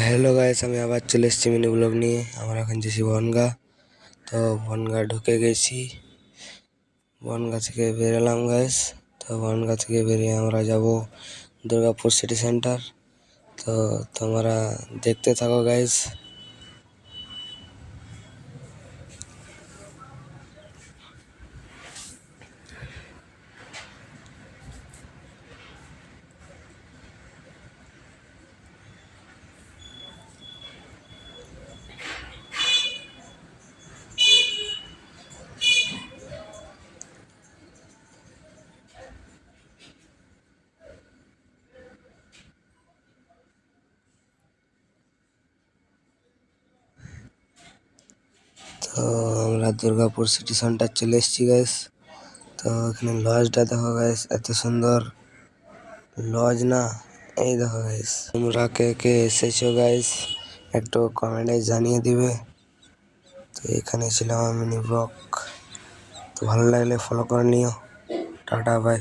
Hello guys, আমি আবার চলে এসেছি মিনি ব্লগ নিয়ে। আমরা এখন যাচ্ছি বনগা। তো বনগা ঢুকে গেছি, বনগা থেকে বেরোলাম গাইস। তো বনগা থেকে বেরিয়ে আমরা যাব দুর্গাপুর সিটি সেন্টার। তো তোমরা দেখতে থাকো গাইস। তো আমরা দুর্গাপুর সিটি সেন্টার চলে এসেছি গাইস। তো এখানে লজটা দেখো গাইস, এত সুন্দর লজ না। এই দেখো গাইস, তোমরা কে কে এসেছো গাইস একটু কমেন্টে জানিয়ে দিবে। তো এখানে ছিল আমার মিনি ব্লগ। তো ভালো লাগলে ফলো করে নিও। Tata bye.